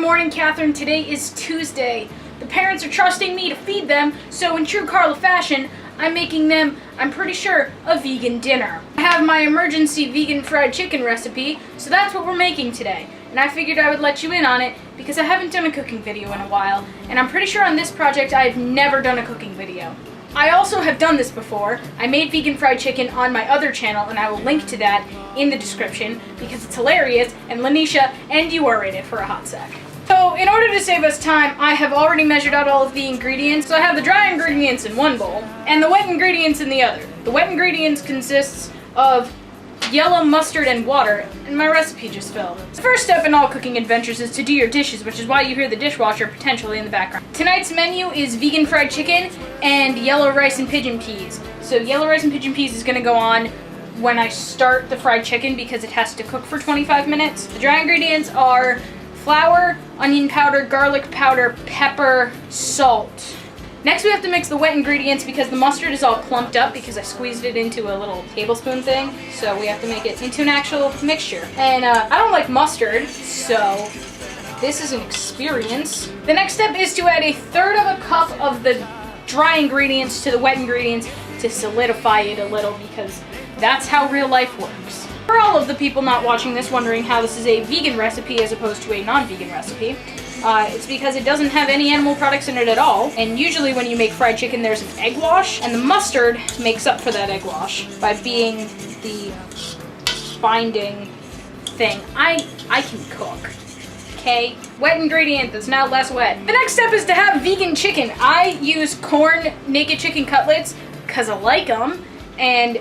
Good morning, Catherine. Today is Tuesday. The parents are trusting me to feed them, so in true Karla fashion, I'm making them, I'm pretty sure, a vegan dinner. I have my emergency vegan fried chicken recipe, so that's what we're making today. And I figured I would let you in on it because I haven't done a cooking video in a while, and I'm pretty sure on this project I've never done a cooking video. I also have done this before. I made vegan fried chicken on my other channel, and I will link to that in the description because it's hilarious, and Lanisha and you are in it for a hot sec. So in order to save us time, I have already measured out all of the ingredients. So I have the dry ingredients in one bowl and the wet ingredients in the other. The wet ingredients consists of yellow mustard and water, and my recipe just fell. The first step in all cooking adventures is to do your dishes, which is why you hear the dishwasher potentially in the background. Tonight's menu is vegan fried chicken and yellow rice and pigeon peas. So yellow rice and pigeon peas is gonna go on when I start the fried chicken because it has to cook for 25 minutes. The dry ingredients are flour, onion powder, garlic powder, pepper, salt. Next we have to mix the wet ingredients because the mustard is all clumped up because I squeezed it into a little tablespoon thing. So we have to make it into an actual mixture. And I don't like mustard, so this is an experience. The next step is to add 1/3 of a cup of the dry ingredients to the wet ingredients to solidify it a little because that's how real life works. For all of the people not watching this wondering how this is a vegan recipe as opposed to a non-vegan recipe, it's because it doesn't have any animal products in it at all, and usually when you make fried chicken there's an egg wash, and the mustard makes up for that egg wash by being the binding thing. I can cook. Okay, wet ingredient that's now less wet. The next step is to have vegan chicken. I use corn naked chicken cutlets because I like them, and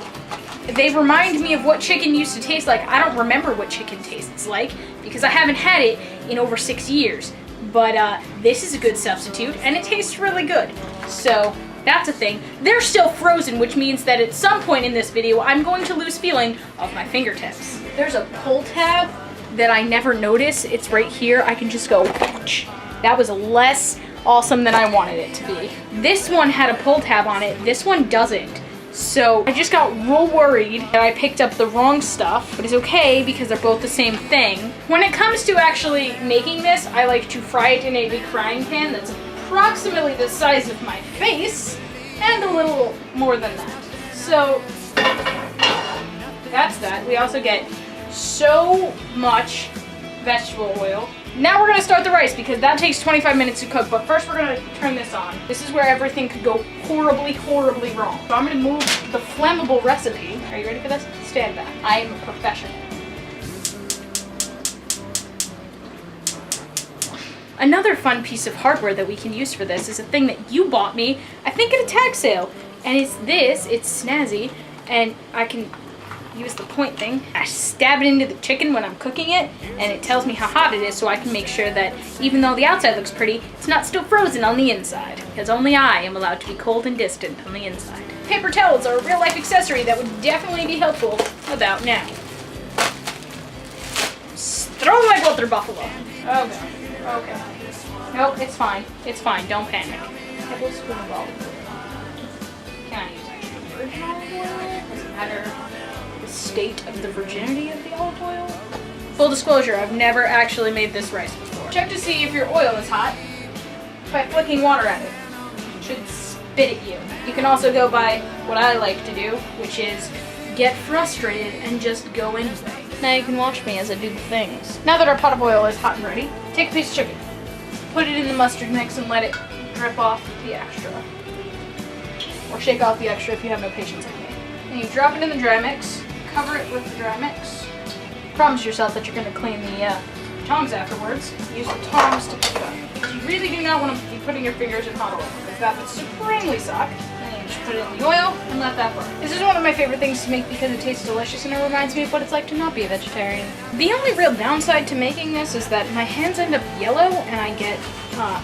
they remind me of what chicken used to taste like. I don't remember what chicken tastes like because I haven't had it in over 6 years. But this is a good substitute, and it tastes really good. So that's a thing. They're still frozen, which means that at some point in this video, I'm going to lose feeling of my fingertips. There's a pull tab that I never notice. It's right here. I can just go, whoosh. That was less awesome than I wanted it to be. This one had a pull tab on it. This one doesn't. So I just got real worried that I picked up the wrong stuff, but it's okay because they're both the same thing. When it comes to actually making this, I like to fry it in a big frying pan that's approximately the size of my face and a little more than that. So that's that. We also get so much vegetable oil. Now we're gonna start the rice because that takes 25 minutes to cook, but first we're gonna turn this on. This is where everything could go horribly, horribly wrong. So I'm gonna move the flammable recipe. Are you ready for this? Stand back. I am a professional. Another fun piece of hardware that we can use for this is a thing that you bought me, I think at a tag sale. And it's this, it's snazzy, and I can use the point thing. I stab it into the chicken when I'm cooking it, and it tells me how hot it is so I can make sure that even though the outside looks pretty, it's not still frozen on the inside, because only I am allowed to be cold and distant on the inside. Paper towels are a real life accessory that would definitely be helpful about now. Throw my water buffalo. Okay. Okay. Nope, it's fine. It's fine. Don't panic. Tablespoon of olive oil. Can I use extra virgin olive oil? Does it matter the state of the virginity of the olive oil? Full disclosure, I've never actually made this rice before. Check to see if your oil is hot by flicking water at it. It should spit at you. You can also go by what I like to do, which is get frustrated and just go anyway. Now you can watch me as I do the things. Now that our pot of oil is hot and ready, take a piece of chicken, put it in the mustard mix and let it drip off the extra. Or shake off the extra if you have no patience like me. And you drop it in the dry mix, cover it with the dry mix. Promise yourself that you're going to clean the tongs afterwards. Use the tongs to pick it up. Because you really do not want to be putting your fingers in hot oil, because that would supremely suck. And then you just put it in the oil and let that burn. This is one of my favorite things to make because it tastes delicious and it reminds me of what it's like to not be a vegetarian. The only real downside to making this is that my hands end up yellow and I get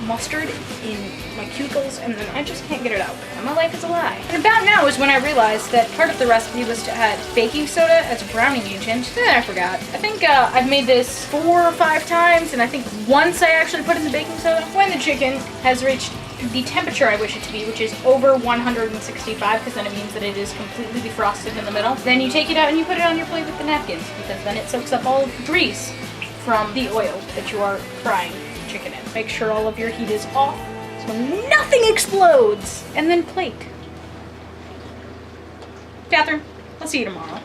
mustard in my cuticles and then I just can't get it out. And my life is a lie. And about now is when I realized that part of the recipe was to add baking soda as a browning agent. Then I forgot. I think I've made this 4 or 5 times, and I think once I actually put in the baking soda. When the chicken has reached the temperature I wish it to be, which is over 165, because then it means that it is completely defrosted in the middle, then you take it out and you put it on your plate with the napkins, because then it soaks up all of the grease from the oil that you are frying chicken in. Make sure all of your heat is off so nothing explodes. And then plate. Catherine, I'll see you tomorrow.